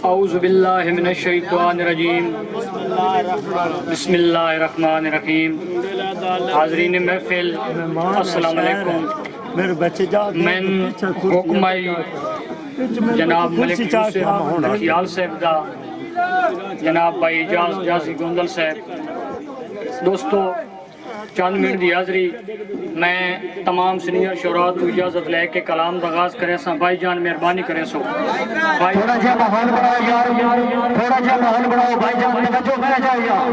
اعوذ باللہ من الشیطان الرجیم بسم اللہ الرحمن الرحیم۔ حاضرین محفل السلام علیکم۔ میں حکمہ جناب ملک یوسف خیال صاحب دا، جناب بھائی اجاز جازی گوندل صاحب، دوستو چند منٹ دی حاضری میں تمام سینئر شورا تو اجازت لے کے کلام دا آغاز کرے سا۔ بھائی جان مہربانی کرے سو بھائی تھوڑا جا ماحول بناؤ یار، تھوڑا جا ماحول بناؤ بھائی جان، توجہ کرا جائے یار۔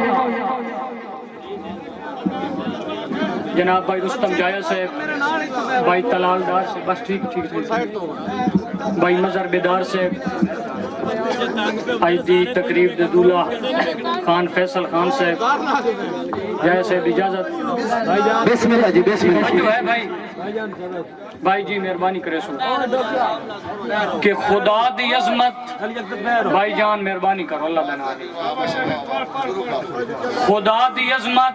جناب بھائی رستم جایا صاحب، بھائی طلال ڈار سے، بس ٹھیک بھائی مظہر بیدار صاحب، آئی دی تقریب دے دولہ خان فیصل خان صاحب، جایا صاحب اجازت۔ بسم اللہ جی، بسم اللہ جی۔ بھائی جی مہربانی کرے سو کہ خدا دی عظمت، بھائی جان مہربانی کرو اللہ بنا دی، خدا دی عظمت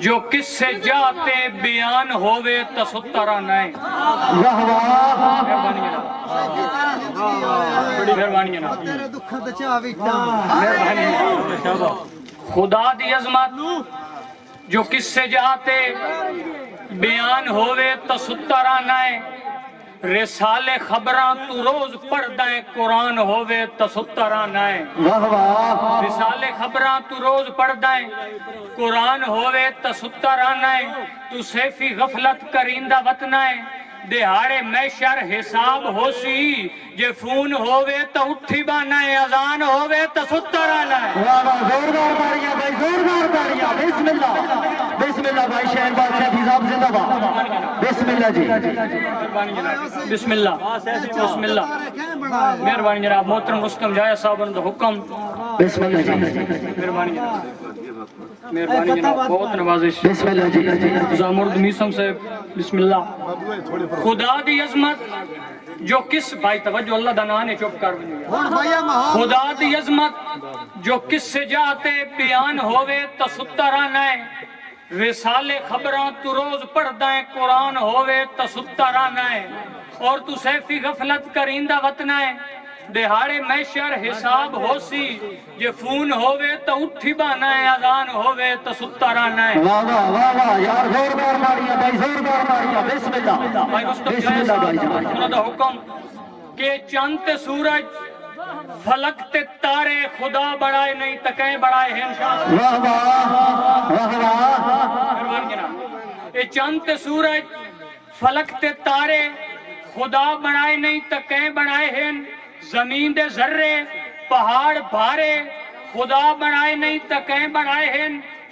جو کس سے جاتے بیان ہوئے تسترہ نئے۔ مہربانی جناب، خدا دی عظمت جو کس سے جاتے بیان ہوئے تسترہ نئے، رسال خبراں تو روز پڑھ دائیں قرآن ہوئے تسترہ نئے۔ رسال خبراں تو روز پڑھ دائیں قرآن ہوئے تسترہ نئے، تو سیفی غفلت کریندہ وطنائیں، دہاڑے میشر حساب ہو سی، جے فون ہوئے تو اٹھی بانائیں، اذان ہوئے تو سترہ نائیں۔ زوردار تاڑیاں بھائی، زوردار تاڑیاں۔ بسم اللہ، بسم اللہ بھائی شہر بادشاہ فیضاب زندہ باد۔ بسم اللہ جی، بسم اللہ بسم اللہ۔ مہربانی جناب محترم رستم جایا صاحب نے حکم۔ بسم اللہ جی، مہربانی جناب، مہربانی جناب، بہت نوازش۔ بسم اللہ جی۔ زامرد میسم صاحب، بسم اللہ۔ خدا دی عظمت جو کس، بھائی توجہ اللہ دنانے چپ کر بنی، خدا دی عظمت جو کس سے جاتے بیان ہوئے تسترہ نئے، رسال خبراں تو روز پڑھ دائیں قرآن ہوئے تسترہ نئے، اور تو سیفی غفلت کریندہ وطنائیں، دہاڑے میشر حساب ہو سی، جے فون ہوئے تو اٹھی بانائیں، اذان ہوئے تو سترہ نئے۔ واہ واہ واہ واہ یار، زوردار تاڑیاں بھائی، زوردار تاڑیاں۔ بسم اللہ، بھائی مصطفیٰ بسم اللہ بھائی جان۔ انہوں دا حکم کہ چند تے سورج فلک تے تارے خدا بڑھائے نہیں تکیں بڑھائے ہیں انشاءاللہ۔ واہ واہ واہ واہ۔ مہربانی جناب، اے چند تے سورج فلک تے تارے خدا بڑھائے نہیں تکیں بڑھائے ہیں، زمین دے ذرے پہاڑ بھارے خدا بڑھائے نہیں تکیں بڑھائے ہیں،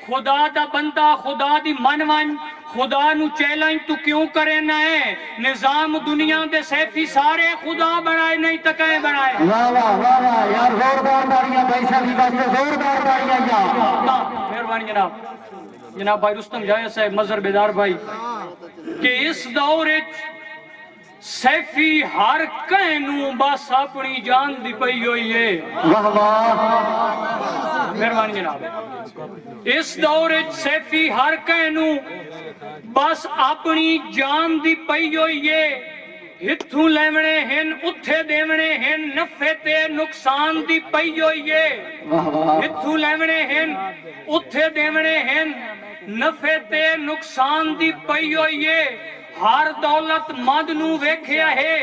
خدا دا بندہ خدا دی من ون، خدا نو چیلنج تو کیوں کرے نہ ہے، نظام دنیا دے سیفی سارے خدا بڑھائے نہیں تکیں بڑھائے۔ واہ واہ واہ واہ یار، زوردار تاڑیاں بھائی صاحب کی واسطے، زوردار تاڑیاں یار۔ مہربانی جناب، جناب بھائی رستم جایا صاحب، مظہر بیدار بھائی، کہ اس دور سیفی ہر کہنوں بس اپنی جان دی پئی ہوئی ہے۔ واہ واہ، مہربانی جناب، اس دور سیفی ہر کہنوں بس اپنی جان دی پئی ہوئی ہے، ہتھوں لیونے ہیں اتھے دیونے ہیں، نفع تے نقصان دی پئی ہوئی ہے، ہتھوں لیونے ہیں اتھے دیونے ہیں، نفع تے نقصان دی پئی ہوئی ہے، ہر دولت مند نو ویکھیا ہے،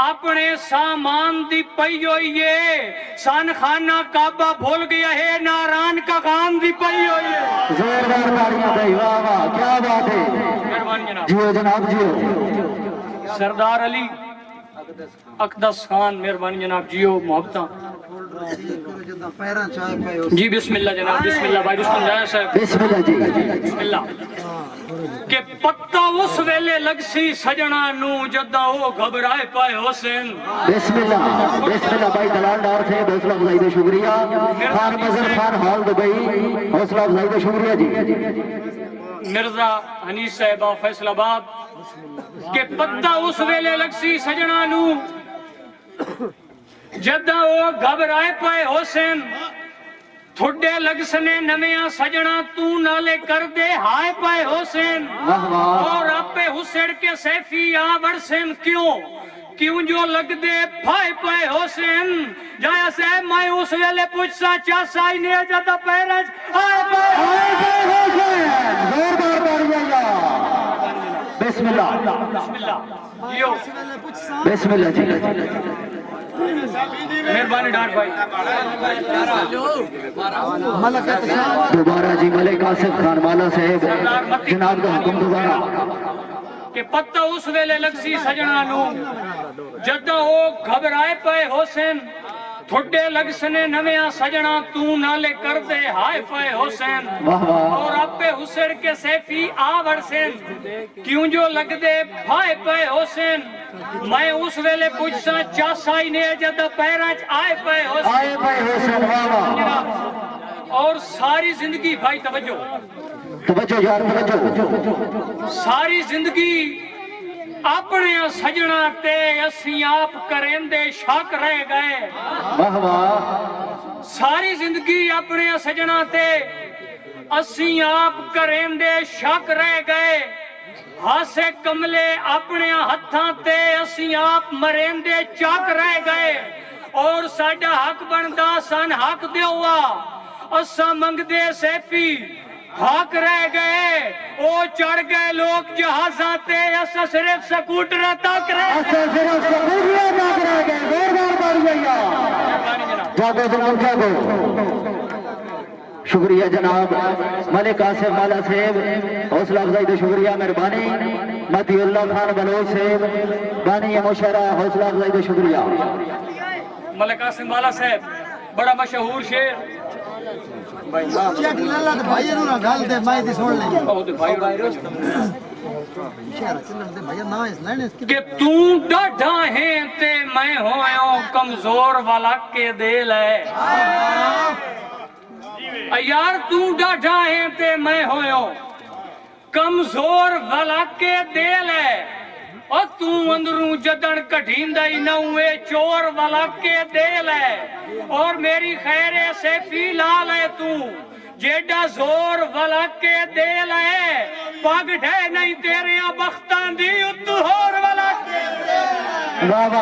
اپنے سامان دی پئی ہوئی ہے، سان خانہ کعبہ بھول گیا ہے، ناران کا خان دی پئی ہوئی ہے۔ زوردار تاڑیاں بھائی، واہ واہ کیا بات ہے۔ مہربانی جناب، جیو جناب جیو۔ سردار علی اقدس خان، مہربانی جناب، جیو محبتاں۔ جی بسم اللہ جناب، بسم اللہ بھائی رستم جایا صاحب، بسم اللہ جی۔ بسم اللہ۔ کہ پتہ اس ویلے لگ سی سجنا نو جدہ وہ گھبرائے پائے حسین۔ بسم اللہ، بسم اللہ بھائی دلال ڈار سے حوصلہ افزائی دے شکریہ، خان مظہر خان ہال دبئی، حوصلہ افزائی دے شکریہ جی۔ مرزا حنیف صاحبہ فیصل آباد، کہ پتہ اس ویلے لگ سی سجنا نو جدہ وہ گھبرائے پائے حسین، تھوڑے لگ سنے نمیاں سجنا تو نالے کر دے ہائے پائے حسین، اور آپ پہ حسین کے سیفی آبڑ سین کیوں کیوں جو لگ دے پھائے پائے حسین جایا سے میں اس ویلے پوچھسا چاسا ہی نہیں جاتا پیرج آئے پائے زوردار تاڑیاں بسم اللہ بسم اللہ یو بسم اللہ جی مہربانی ڈاٹ بھائی دوبارہ جی ملک آصف خان مالا صاحب جناب کا حکم دوبارہ کہ پتہ اس ویلے لگسی سجنا نو جدہ وہ گھبرائے پائے حسین تھوڑے لگسنے نویاں سجنا تو نالے کر دے ہائے پائے حسین واہ واہ اور اپے حسین کے سیفی آور سین کیوں جو لگ دے بھائے پائے حسین میں اس ویلے پوچھسا چاسا ہی نے جدہ پیراج آئے پائے حسین آئے بھائی حسین واہ واہ اور ساری زندگی بھائی توجہ توجہ یار توجہ ساری زندگی اپنے سجنا تے اسی آپ کریں دے شک رہ گئے واہ واہ ساری زندگی اپنے سجنا تے اسی آپ کریں دے شک رہ گئے ہاسے کملے اپنے ہتھاں تے اسی آپ مریں دے چاک رہ گئے اور ساڈا حق بندا سن حق دے ہوا اسا منگ دے سیفی حق رہ گئے او چڑھ گئے لوگ جہازاں تے اسا صرف سکوٹر تک رہ ایسا صرف سکوریہ تک رہ گئے زوردار تاڑیاں جاگو تو ملکہ کو شکریہ جناب ملک آصف مالا صاحب حوصلہ افزائی دے شکریہ مہربانی متی اللہ خان بلوچ صاحب بانی مشرہ حوصلہ افزائی دے شکریہ ملک آصف مالا صاحب بڑا مشہور شیر چیک لالا تے بھائی نوں نہ گل دے میں تے سن لیں او تے بھائی شہر چلن دے بھائی نہ اس لینے کہ تو ڈاڈا ہے تے میں ہویوں کمزور والا کے دل ہے یار تو ڈاڈا ہے تے میں ہویوں کمزور والا کے دل ہے اور تو اندروں جدن کٹھیندہ ہی نوے چور والا کے دل ہے اور میری خیر سے فی لال ہے تو جیڈا زور والا کے دل ہے پاگ ڈھے نہیں تیرے بختان دی اتہور والا کے دل ہے